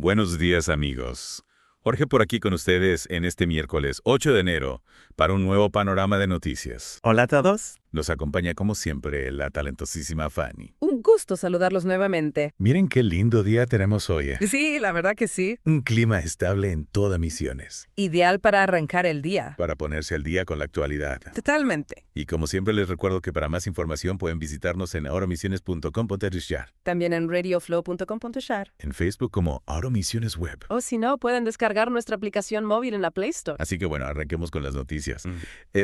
Buenos días, amigos. Jorge por aquí con ustedes en este miércoles 8 de enero para un nuevo panorama de noticias. Hola a todos. Nos acompaña como siempre la talentosísima Fanny. Un gusto saludarlos nuevamente. Miren qué lindo día tenemos hoy. Sí, la verdad que sí. Un clima estable en todas Misiones, Ideal para arrancar el día. para ponerse al día con la actualidad. Totalmente. Y como siempre les recuerdo que para más información pueden visitarnos en ahoramisiones.com.ar, También en radioflow.com.ar. en Facebook como Ahora Misiones Web. O si no, pueden descargar nuestra aplicación móvil en la Play Store. Así que bueno, arranquemos con las noticias.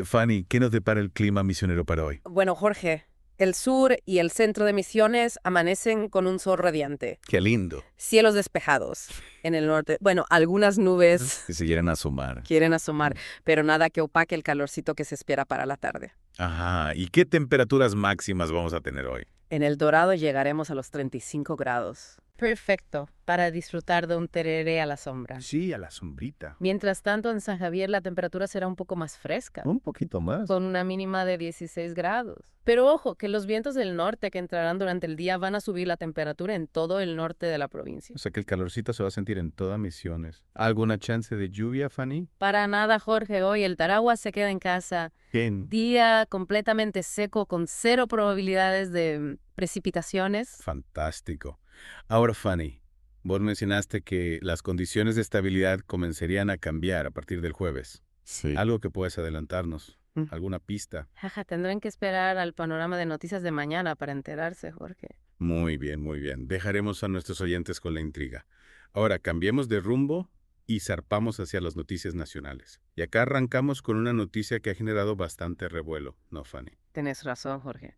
Fanny, ¿qué nos depara el clima misionero para hoy? Bueno, Jorge, el sur y el centro de Misiones amanecen con un sol radiante. Qué lindo. Cielos despejados. En el norte, bueno, algunas nubes Que se quieren asomar. quieren asomar, pero nada que opaque el calorcito que se espera para la tarde. Ajá. ¿Y qué temperaturas máximas vamos a tener hoy? En El Dorado llegaremos a los 35 grados. Perfecto, para disfrutar de un tereré a la sombra. Sí, a la sombrita. Mientras tanto, en San Javier la temperatura será un poco más fresca, Un poquito más. con una mínima de 16 grados. Pero ojo, que los vientos del norte que entrarán durante el día van a subir la temperatura en todo el norte de la provincia. O sea que el calorcito se va a sentir en todas Misiones. ¿Alguna chance de lluvia, Fanny? Para nada, Jorge, hoy el Taragua se queda en casa. ¿Quién? Día completamente seco, con cero probabilidades de precipitaciones. Fantástico. Ahora, Fanny, vos mencionaste que las condiciones de estabilidad comenzarían a cambiar a partir del jueves. Sí. Algo que puedes adelantarnos. Mm. ¿Alguna pista? Jaja, tendrán que esperar al panorama de noticias de mañana para enterarse, Jorge. Muy bien, muy bien. Dejaremos a nuestros oyentes con la intriga. Ahora, cambiemos de rumbo y zarpamos hacia las noticias nacionales. Y acá arrancamos con una noticia que ha generado bastante revuelo, ¿no, Fanny? Tenés razón, Jorge.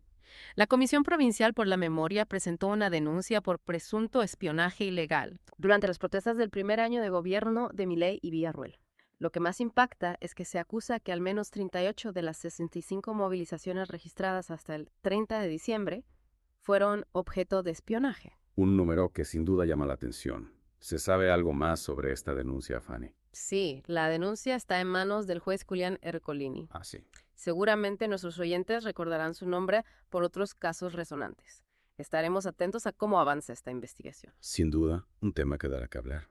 La Comisión Provincial por la Memoria presentó una denuncia por presunto espionaje ilegal durante las protestas del primer año de gobierno de Milei y Villarruel. Lo que más impacta es que se acusa que al menos 38 de las 65 movilizaciones registradas hasta el 30 de diciembre fueron objeto de espionaje. Un número que sin duda llama la atención. ¿Se sabe algo más sobre esta denuncia, Fanny? Sí, la denuncia está en manos del juez Julián Ercolini. Ah, sí. Seguramente nuestros oyentes recordarán su nombre por otros casos resonantes. Estaremos atentos a cómo avanza esta investigación. Sin duda, un tema que dará que hablar.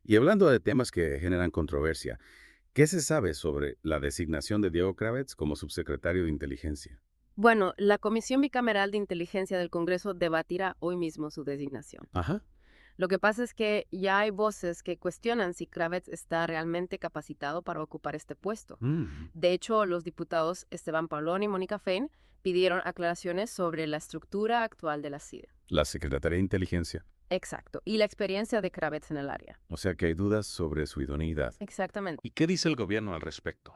Y hablando de temas que generan controversia, ¿qué se sabe sobre la designación de Diego Kravetz como subsecretario de Inteligencia? Bueno, la Comisión Bicameral de Inteligencia del Congreso debatirá hoy mismo su designación. Ajá. Lo que pasa es que ya hay voces que cuestionan si Kravetz está realmente capacitado para ocupar este puesto. De hecho, los diputados Esteban Paulón y Mónica Fein pidieron aclaraciones sobre la estructura actual de la CIDE. La Secretaría de Inteligencia. Exacto, y la experiencia de Kravetz en el área. O sea que hay dudas sobre su idoneidad. Exactamente. ¿Y qué dice el gobierno al respecto?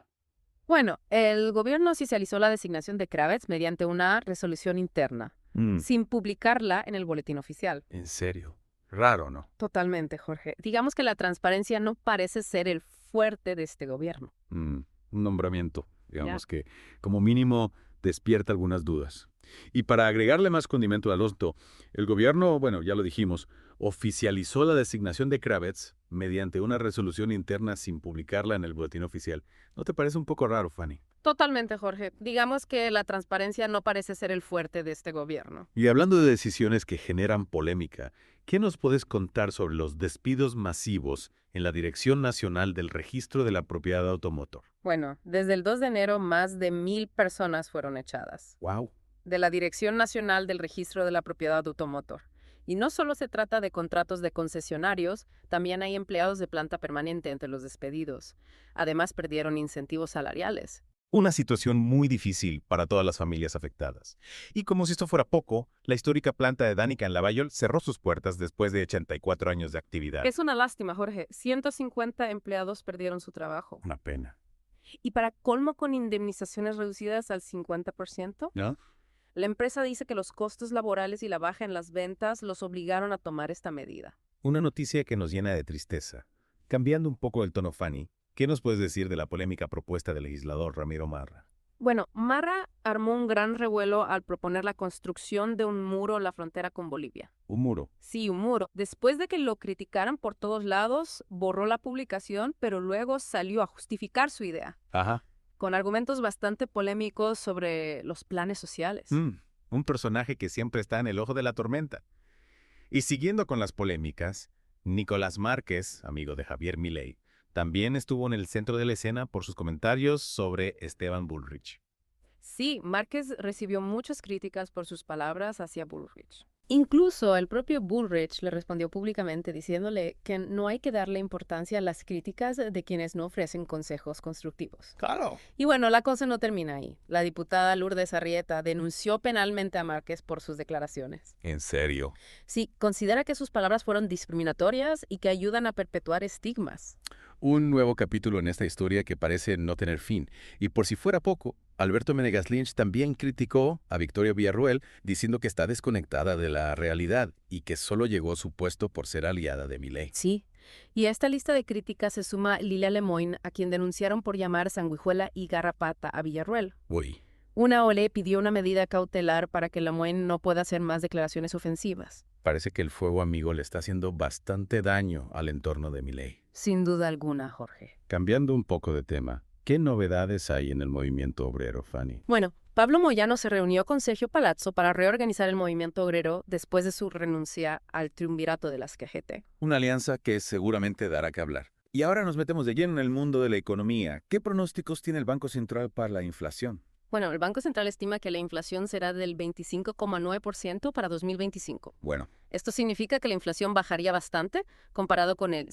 Bueno, el gobierno oficializó la designación de Kravetz mediante una resolución interna, sin publicarla en el boletín oficial. ¿En serio? Raro, ¿no? Totalmente, Jorge. Digamos que la transparencia no parece ser el fuerte de este gobierno. Un nombramiento, digamos que como mínimo despierta algunas dudas. Y para agregarle más condimento al asunto, el gobierno, bueno, ya lo dijimos, oficializó la designación de Kravetz mediante una resolución interna sin publicarla en el boletín oficial. ¿No te parece un poco raro, Fanny? Totalmente, Jorge. Digamos que la transparencia no parece ser el fuerte de este gobierno. Y hablando de decisiones que generan polémica, ¿qué nos puedes contar sobre los despidos masivos en la Dirección Nacional del Registro de la Propiedad Automotor? Bueno, desde el 2 de enero más de 1,000 personas fueron echadas ¡Wow! de la Dirección Nacional del Registro de la Propiedad Automotor. Y no solo se trata de contratos de concesionarios, también hay empleados de planta permanente entre los despedidos. Además, perdieron incentivos salariales. Una situación muy difícil para todas las familias afectadas. Y como si esto fuera poco, la histórica planta de Danica en Lavallol cerró sus puertas después de 84 años de actividad. Es una lástima, Jorge. 150 empleados perdieron su trabajo. Una pena. Y para colmo, con indemnizaciones reducidas al 50%, ¿No? la empresa dice que los costos laborales y la baja en las ventas los obligaron a tomar esta medida. Una noticia que nos llena de tristeza. Cambiando un poco el tono, Fanny, ¿qué nos puedes decir de la polémica propuesta del legislador Ramiro Marra? Bueno, Marra armó un gran revuelo al proponer la construcción de un muro en la frontera con Bolivia. Un muro. Sí, un muro. Después de que lo criticaran por todos lados, borró la publicación, pero luego salió a justificar su idea, Ajá. con argumentos bastante polémicos sobre los planes sociales. Un personaje que siempre está en el ojo de la tormenta. Y siguiendo con las polémicas, Nicolás Márquez, amigo de Javier Milei, también estuvo en el centro de la escena por sus comentarios sobre Esteban Bullrich. Sí, Márquez recibió muchas críticas por sus palabras hacia Bullrich. Incluso el propio Bullrich le respondió públicamente diciéndole que no hay que darle importancia a las críticas de quienes no ofrecen consejos constructivos. Claro. Y bueno, la cosa no termina ahí. La diputada Lourdes Arrieta denunció penalmente a Márquez por sus declaraciones. ¿En serio? Sí, considera que sus palabras fueron discriminatorias y que ayudan a perpetuar estigmas. Un nuevo capítulo en esta historia que parece no tener fin. Y por si fuera poco, Alberto Menegas Lynch también criticó a Victoria Villarruel diciendo que está desconectada de la realidad y que solo llegó a su puesto por ser aliada de Milei. Sí. Y a esta lista de críticas se suma Lilia Lemoyne, a quien denunciaron por llamar sanguijuela y garrapata a Villarruel. Uy, Una OLE pidió una medida cautelar para que Lemoyne no pueda hacer más declaraciones ofensivas. parece que el fuego amigo le está haciendo bastante daño al entorno de Milei. Sin duda alguna, Jorge. Cambiando un poco de tema, ¿qué novedades hay en el movimiento obrero, Fanny? Bueno, Pablo Moyano se reunió con Sergio Palazzo para reorganizar el movimiento obrero después de su renuncia al triunvirato de las CGT. Una alianza que seguramente dará que hablar. Y ahora nos metemos de lleno en el mundo de la economía. ¿Qué pronósticos tiene el Banco Central para la inflación? Bueno, el Banco Central estima que la inflación será del 25,9% para 2025. Bueno, Esto significa que la inflación bajaría bastante comparado con el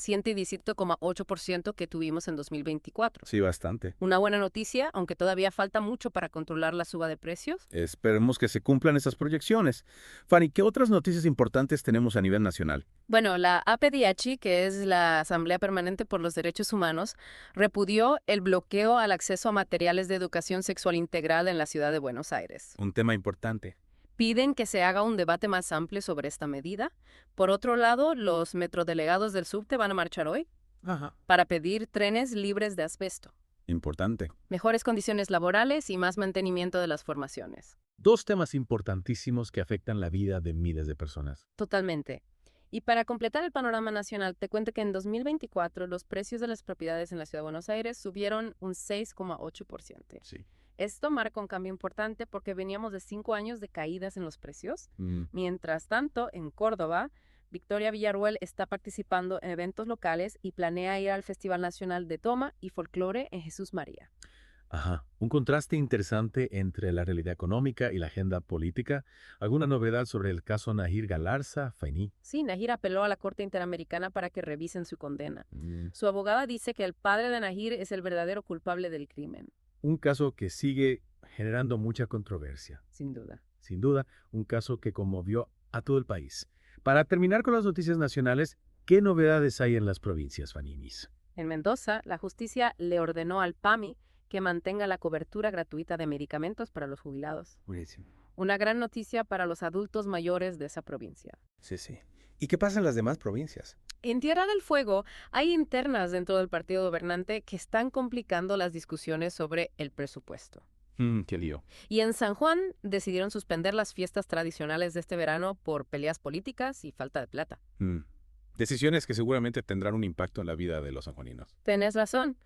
117,8% que tuvimos en 2024. sí, bastante. Una buena noticia, aunque todavía falta mucho para controlar la suba de precios. Esperemos que se cumplan esas proyecciones. Fanny, ¿qué otras noticias importantes tenemos a nivel nacional? Bueno, la APDH, que es la Asamblea Permanente por los Derechos Humanos, repudió el bloqueo al acceso a materiales de educación sexual integral en la ciudad de Buenos Aires. Un tema importante. Piden que se haga un debate más amplio sobre esta medida. Por otro lado, los metrodelegados del subte van a marchar hoy Ajá. para pedir trenes libres de asbesto, Importante. mejores condiciones laborales y más mantenimiento de las formaciones. Dos temas importantísimos que afectan la vida de miles de personas. Totalmente. Y para completar el panorama nacional, te cuento que en 2024 los precios de las propiedades en la Ciudad de Buenos Aires subieron un 6,8%. Sí. Esto marca un cambio importante porque veníamos de 5 años de caídas en los precios. Mientras tanto, en Córdoba, Victoria Villarruel está participando en eventos locales y planea ir al Festival Nacional de Toma y Folclore en Jesús María. Ajá. Un contraste interesante entre la realidad económica y la agenda política. ¿Alguna novedad sobre el caso Nahir Galarza, Fanny? Sí, Nahir apeló a la Corte Interamericana para que revisen su condena. Su abogada dice que el padre de Nahir es el verdadero culpable del crimen. Un caso que sigue generando mucha controversia. Sin duda. Sin duda, un caso que conmovió a todo el país. Para terminar con las noticias nacionales, ¿qué novedades hay en las provincias, Faninis? En Mendoza, la justicia le ordenó al PAMI que mantenga la cobertura gratuita de medicamentos para los jubilados. Buenísimo. Una gran noticia para los adultos mayores de esa provincia. Sí, sí. ¿Y qué pasa en las demás provincias? En Tierra del Fuego hay internas dentro del partido gobernante que están complicando las discusiones sobre el presupuesto. Qué lío. Y en San Juan decidieron suspender las fiestas tradicionales de este verano por peleas políticas y falta de plata. Decisiones que seguramente tendrán un impacto en la vida de los sanjuaninos. Tenés razón.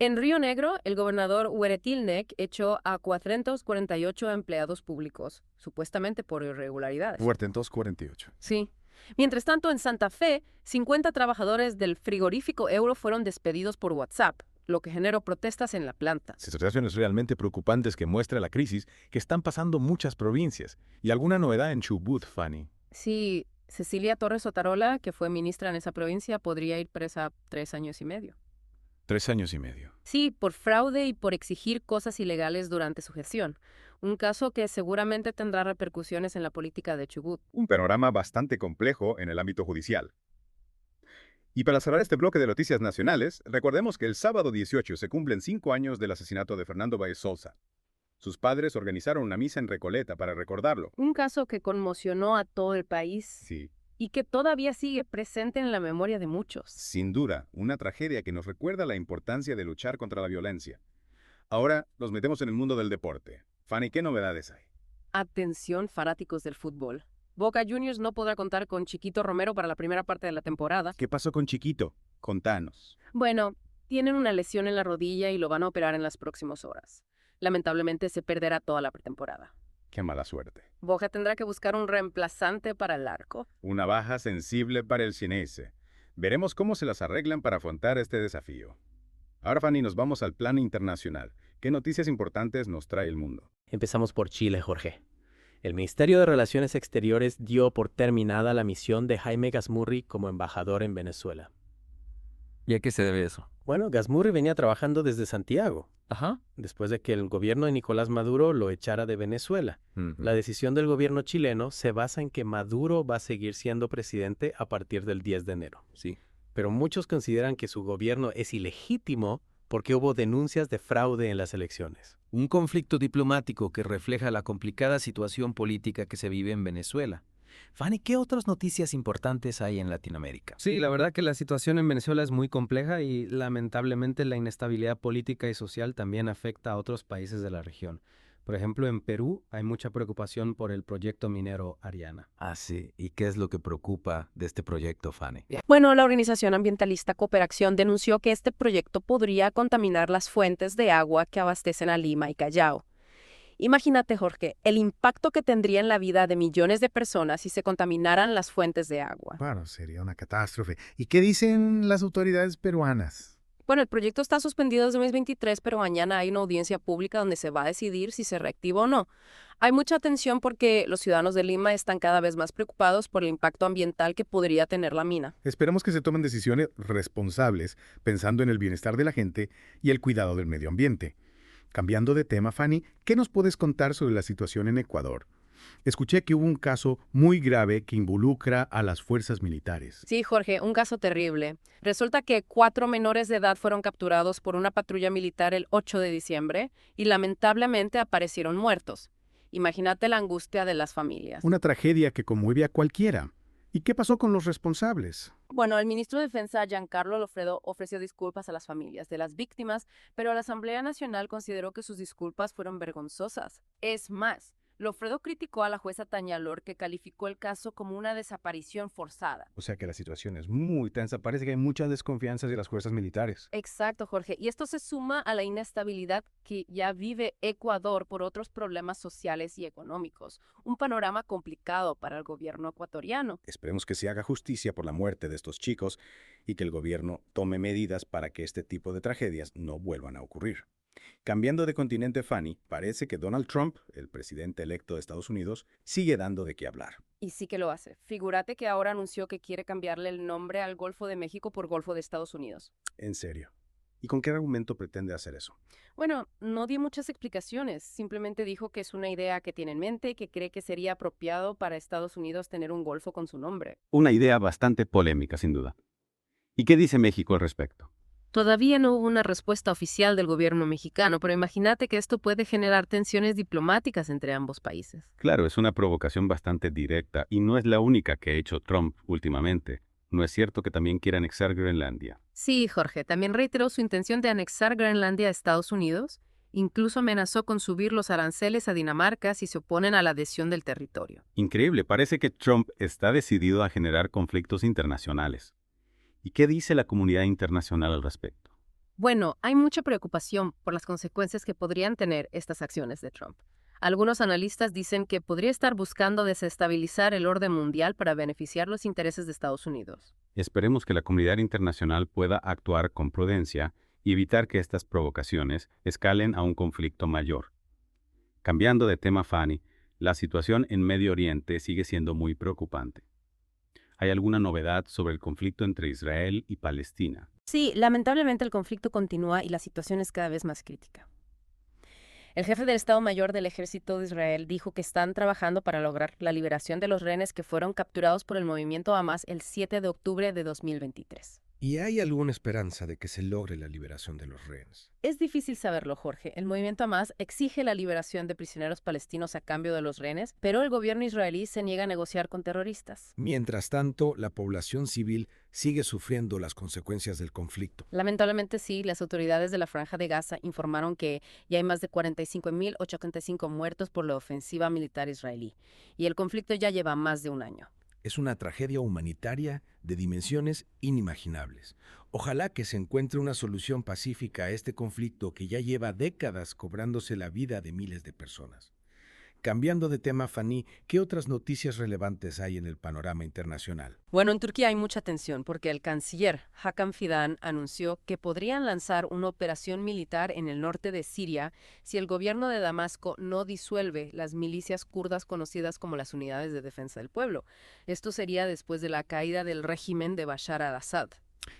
En Río Negro, el gobernador Hueretilnec echó a 448 empleados públicos, supuestamente por irregularidades. Huertentos 48. Sí. Mientras tanto, en Santa Fe, 50 trabajadores del frigorífico Euro fueron despedidos por WhatsApp, lo que generó protestas en la planta. Situaciones realmente preocupantes que muestra la crisis que están pasando muchas provincias. ¿Y alguna novedad en Chubut, Fanny? Sí, Cecilia Torres Otarola, que fue ministra en esa provincia, podría ir presa 3 años y medio. 3 años y medio. Sí, por fraude y por exigir cosas ilegales durante su gestión. Un caso que seguramente tendrá repercusiones en la política de Chubut. Un panorama bastante complejo en el ámbito judicial. Y para cerrar este bloque de noticias nacionales, recordemos que el sábado 18 se cumplen 5 años del asesinato de Fernando Báez Sosa. Sus padres organizaron una misa en Recoleta para recordarlo. Un caso que conmocionó a todo el país Sí, y que todavía sigue presente en la memoria de muchos. sin duda, una tragedia que nos recuerda la importancia de luchar contra la violencia. Ahora nos metemos en el mundo del deporte. Fanny, ¿qué novedades hay? Atención, fanáticos del fútbol. Boca Juniors no podrá contar con Chiquito Romero para la primera parte de la temporada. ¿Qué pasó con Chiquito? Contanos. Bueno, tienen una lesión en la rodilla y lo van a operar en las próximas horas. Lamentablemente se perderá toda la pretemporada. Qué mala suerte. Boca tendrá que buscar un reemplazante para el arco. Una baja sensible para el Xeneize. Veremos cómo se las arreglan para afrontar este desafío. Ahora, Fanny, nos vamos al plano internacional. ¿Qué noticias importantes nos trae el mundo? Empezamos por Chile, Jorge. El Ministerio de Relaciones Exteriores dio por terminada la misión de Jaime Gazmurri como embajador en Venezuela. ¿Y a qué se debe eso? Bueno, Gazmurri venía trabajando desde Santiago, Ajá. después de que el gobierno de Nicolás Maduro lo echara de Venezuela. La decisión del gobierno chileno se basa en que Maduro va a seguir siendo presidente a partir del 10 de enero. Sí. Pero muchos consideran que su gobierno es ilegítimo porque hubo denuncias de fraude en las elecciones. Un conflicto diplomático que refleja la complicada situación política que se vive en Venezuela. Fanny, ¿qué otras noticias importantes hay en Latinoamérica? Sí, la verdad que la situación en Venezuela es muy compleja y lamentablemente la inestabilidad política y social también afecta a otros países de la región. Por ejemplo, en Perú hay mucha preocupación por el proyecto minero Ariana. Ah, sí. ¿Y qué es lo que preocupa de este proyecto, Fanny? Bueno, la organización ambientalista Cooperación denunció que este proyecto podría contaminar las fuentes de agua que abastecen a Lima y Callao. Imagínate, Jorge, el impacto que tendría en la vida de millones de personas si se contaminaran las fuentes de agua. Bueno, sería una catástrofe. ¿Y qué dicen las autoridades peruanas? Bueno, el proyecto está suspendido desde el mes 23, pero mañana hay una audiencia pública donde se va a decidir si se reactiva o no. Hay mucha atención porque los ciudadanos de Lima están cada vez más preocupados por el impacto ambiental que podría tener la mina. Esperemos que se tomen decisiones responsables, pensando en el bienestar de la gente y el cuidado del medio ambiente. Cambiando de tema, Fanny, ¿qué nos puedes contar sobre la situación en Ecuador? Escuché que hubo un caso muy grave que involucra a las fuerzas militares. Sí, Jorge, un caso terrible. Resulta que 4 menores de edad fueron capturados por una patrulla militar el 8 de diciembre y lamentablemente aparecieron muertos. Imagínate la angustia de las familias. Una tragedia que conmueve a cualquiera. ¿Y qué pasó con los responsables? Bueno, el ministro de Defensa, Giancarlo Lofredo, ofreció disculpas a las familias de las víctimas, pero la Asamblea Nacional consideró que sus disculpas fueron vergonzosas. Es más, Lofredo criticó a la jueza Tania Lor, que calificó el caso como una desaparición forzada. O sea que la situación es muy tensa. Parece que hay mucha desconfianza de las fuerzas militares. Exacto, Jorge. Y esto se suma a la inestabilidad que ya vive Ecuador por otros problemas sociales y económicos. Un panorama complicado para el gobierno ecuatoriano. Esperemos que se haga justicia por la muerte de estos chicos y que el gobierno tome medidas para que este tipo de tragedias no vuelvan a ocurrir. Cambiando de continente, Fanny, parece que Donald Trump, el presidente electo de Estados Unidos, sigue dando de qué hablar. Y sí que lo hace. Figúrate que ahora anunció que quiere cambiarle el nombre al Golfo de México por Golfo de Estados Unidos. En serio. ¿Y con qué argumento pretende hacer eso? Bueno, no dio muchas explicaciones. Simplemente dijo que es una idea que tiene en mente y que cree que sería apropiado para Estados Unidos tener un golfo con su nombre. Una idea bastante polémica, sin duda. ¿Y qué dice México al respecto? Todavía no hubo una respuesta oficial del gobierno mexicano, pero imagínate que esto puede generar tensiones diplomáticas entre ambos países. Claro, es una provocación bastante directa y no es la única que ha hecho Trump últimamente. ¿No es cierto que también quiere anexar Groenlandia? Sí, Jorge, también reiteró su intención de anexar Groenlandia a Estados Unidos. Incluso amenazó con subir los aranceles a Dinamarca si se oponen a la adhesión del territorio. Increíble, parece que Trump está decidido a generar conflictos internacionales. ¿Y qué dice la comunidad internacional al respecto? Bueno, hay mucha preocupación por las consecuencias que podrían tener estas acciones de Trump. Algunos analistas dicen que podría estar buscando desestabilizar el orden mundial para beneficiar los intereses de Estados Unidos. Esperemos que la comunidad internacional pueda actuar con prudencia y evitar que estas provocaciones escalen a un conflicto mayor. Cambiando de tema, Fanny, la situación en Medio Oriente sigue siendo muy preocupante. ¿Hay alguna novedad sobre el conflicto entre Israel y Palestina? Sí, lamentablemente el conflicto continúa y la situación es cada vez más crítica. El jefe del Estado Mayor del Ejército de Israel dijo que están trabajando para lograr la liberación de los rehenes que fueron capturados por el movimiento Hamas el 7 de octubre de 2023. ¿Y hay alguna esperanza de que se logre la liberación de los rehenes? Es difícil saberlo, Jorge. El movimiento Hamas exige la liberación de prisioneros palestinos a cambio de los rehenes, pero el gobierno israelí se niega a negociar con terroristas. Mientras tanto, la población civil sigue sufriendo las consecuencias del conflicto. Lamentablemente sí, las autoridades de la Franja de Gaza informaron que ya hay más de 45.085 muertos por la ofensiva militar israelí, y el conflicto ya lleva más de un año. Es una tragedia humanitaria de dimensiones inimaginables. Ojalá que se encuentre una solución pacífica a este conflicto que ya lleva décadas cobrándose la vida de miles de personas. Cambiando de tema, Fanny, ¿qué otras noticias relevantes hay en el panorama internacional? Bueno, en Turquía hay mucha tensión porque el canciller Hakan Fidan anunció que podrían lanzar una operación militar en el norte de Siria si el gobierno de Damasco no disuelve las milicias kurdas conocidas como las Unidades de Defensa del Pueblo. Esto sería después de la caída del régimen de Bashar al-Assad.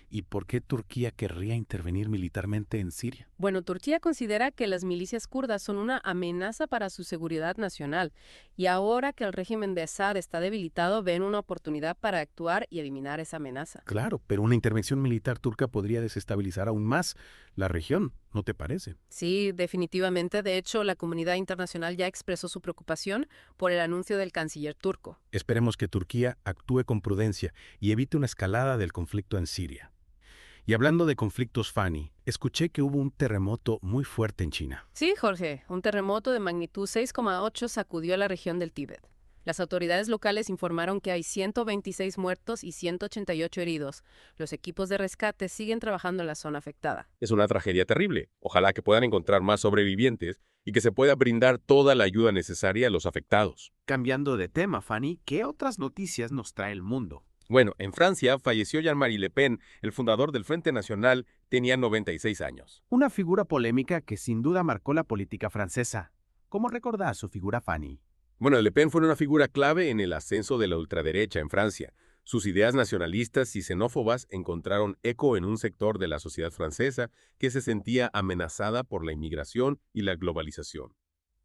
¿Y por qué Turquía querría intervenir militarmente en Siria? Bueno, Turquía considera que las milicias kurdas son una amenaza para su seguridad nacional y ahora que el régimen de Assad está debilitado, ven una oportunidad para actuar y eliminar esa amenaza. Claro, pero una intervención militar turca podría desestabilizar aún más la región, ¿no te parece? Sí, definitivamente. De hecho, la comunidad internacional ya expresó su preocupación por el anuncio del canciller turco. Esperemos que Turquía actúe con prudencia y evite una escalada del conflicto en Siria. Y hablando de conflictos, Fanny, escuché que hubo un terremoto muy fuerte en China. Sí, Jorge, un terremoto de magnitud 6,8 sacudió la región del Tíbet. Las autoridades locales informaron que hay 126 muertos y 188 heridos. Los equipos de rescate siguen trabajando en la zona afectada. Es una tragedia terrible. Ojalá que puedan encontrar más sobrevivientes y que se pueda brindar toda la ayuda necesaria a los afectados. Cambiando de tema, Fanny, ¿qué otras noticias nos trae el mundo? Bueno, en Francia falleció Jean-Marie Le Pen, el fundador del Frente Nacional, tenía 96 años. Una figura polémica que sin duda marcó la política francesa. ¿Cómo recordás su figura, Fanny? Bueno, Le Pen fue una figura clave en el ascenso de la ultraderecha en Francia. Sus ideas nacionalistas y xenófobas encontraron eco en un sector de la sociedad francesa que se sentía amenazada por la inmigración y la globalización.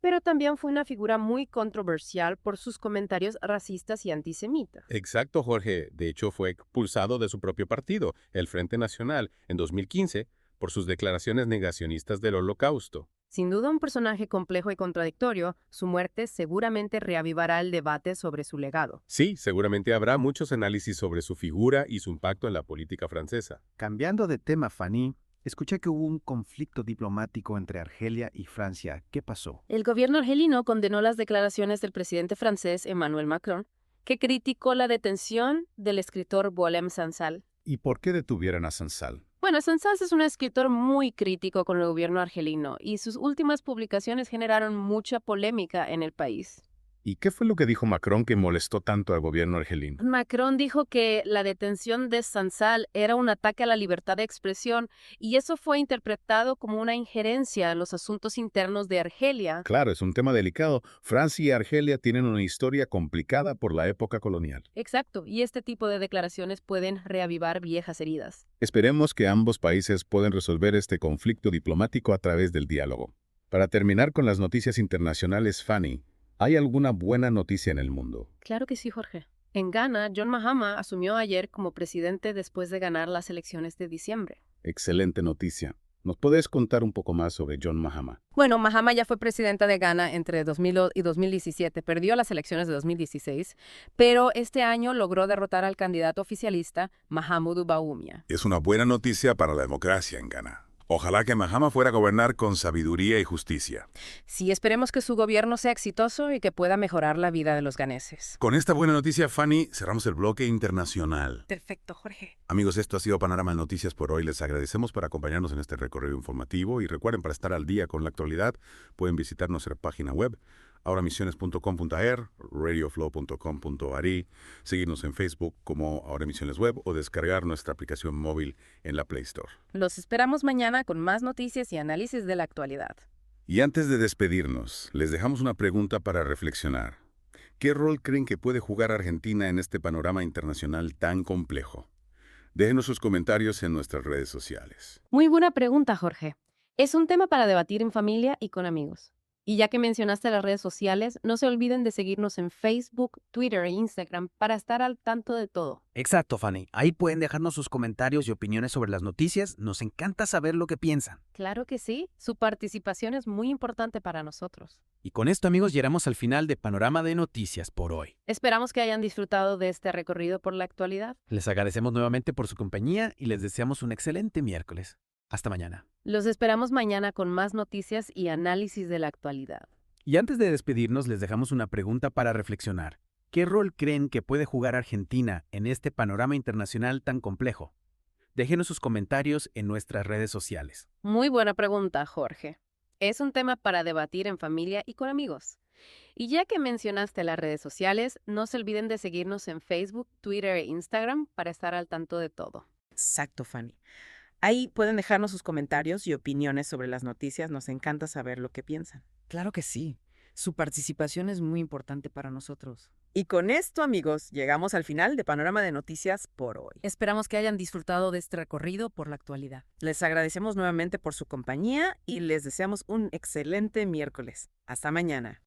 Pero también fue una figura muy controversial por sus comentarios racistas y antisemitas. Exacto, Jorge. De hecho, fue expulsado de su propio partido, el Frente Nacional, en 2015, por sus declaraciones negacionistas del Holocausto. Sin duda un personaje complejo y contradictorio, su muerte seguramente reavivará el debate sobre su legado. Sí, seguramente habrá muchos análisis sobre su figura y su impacto en la política francesa. Cambiando de tema, Fanny, escuché que hubo un conflicto diplomático entre Argelia y Francia. ¿Qué pasó? El gobierno argelino condenó las declaraciones del presidente francés Emmanuel Macron, que criticó la detención del escritor Boualem Sansal. ¿Y por qué detuvieron a Sansal? Bueno, Sansal es un escritor muy crítico con el gobierno argelino y sus últimas publicaciones generaron mucha polémica en el país. ¿Y qué fue lo que dijo Macron que molestó tanto al gobierno argelino? Macron dijo que la detención de Sansal era un ataque a la libertad de expresión y eso fue interpretado como una injerencia en los asuntos internos de Argelia. Claro, es un tema delicado. Francia y Argelia tienen una historia complicada por la época colonial. Exacto, y este tipo de declaraciones pueden reavivar viejas heridas. Esperemos que ambos países puedan resolver este conflicto diplomático a través del diálogo. Para terminar con las noticias internacionales, Fanny, ¿hay alguna buena noticia en el mundo? Claro que sí, Jorge. En Ghana, John Mahama asumió ayer como presidente después de ganar las elecciones de diciembre. Excelente noticia. ¿Nos puedes contar un poco más sobre John Mahama? Bueno, Mahama ya fue presidenta de Ghana entre 2000 y 2017. Perdió las elecciones de 2016, pero este año logró derrotar al candidato oficialista Mahamudu Bawumia. Es una buena noticia para la democracia en Ghana. Ojalá que Mahama fuera a gobernar con sabiduría y justicia. Sí, esperemos que su gobierno sea exitoso y que pueda mejorar la vida de los ganeses. Con esta buena noticia, Fanny, cerramos el bloque internacional. Perfecto, Jorge. Amigos, esto ha sido Panorama de Noticias por hoy. Les agradecemos por acompañarnos en este recorrido informativo y recuerden, para estar al día con la actualidad, pueden visitar nuestra página web, ahoramisiones.com.ar, radioflow.com.ar, seguirnos en Facebook como Ahora Misiones Web o descargar nuestra aplicación móvil en la Play Store. Los esperamos mañana con más noticias y análisis de la actualidad. Y antes de despedirnos, les dejamos una pregunta para reflexionar. ¿Qué rol creen que puede jugar Argentina en este panorama internacional tan complejo? Déjenos sus comentarios en nuestras redes sociales. Muy buena pregunta, Jorge. Es un tema para debatir en familia y con amigos. Y ya que mencionaste las redes sociales, no se olviden de seguirnos en Facebook, Twitter e Instagram para estar al tanto de todo. Exacto, Fanny. Ahí pueden dejarnos sus comentarios y opiniones sobre las noticias. Nos encanta saber lo que piensan. Claro que sí. Su participación es muy importante para nosotros. Y con esto, amigos, llegamos al final de Panorama de Noticias por hoy. Esperamos que hayan disfrutado de este recorrido por la actualidad. Les agradecemos nuevamente por su compañía y les deseamos un excelente miércoles. Hasta mañana. Los esperamos mañana con más noticias y análisis de la actualidad. Y antes de despedirnos, les dejamos una pregunta para reflexionar. ¿Qué rol creen que puede jugar Argentina en este panorama internacional tan complejo? Déjenos sus comentarios en nuestras redes sociales. Muy buena pregunta, Jorge. Es un tema para debatir en familia y con amigos. Y ya que mencionaste las redes sociales, no se olviden de seguirnos en Facebook, Twitter e Instagram para estar al tanto de todo. Exacto, Fanny. Ahí pueden dejarnos sus comentarios y opiniones sobre las noticias. Nos encanta saber lo que piensan. Claro que sí. Su participación es muy importante para nosotros. Y con esto, amigos, llegamos al final de Panorama de Noticias por hoy. Esperamos que hayan disfrutado de este recorrido por la actualidad. Les agradecemos nuevamente por su compañía y les deseamos un excelente miércoles. Hasta mañana.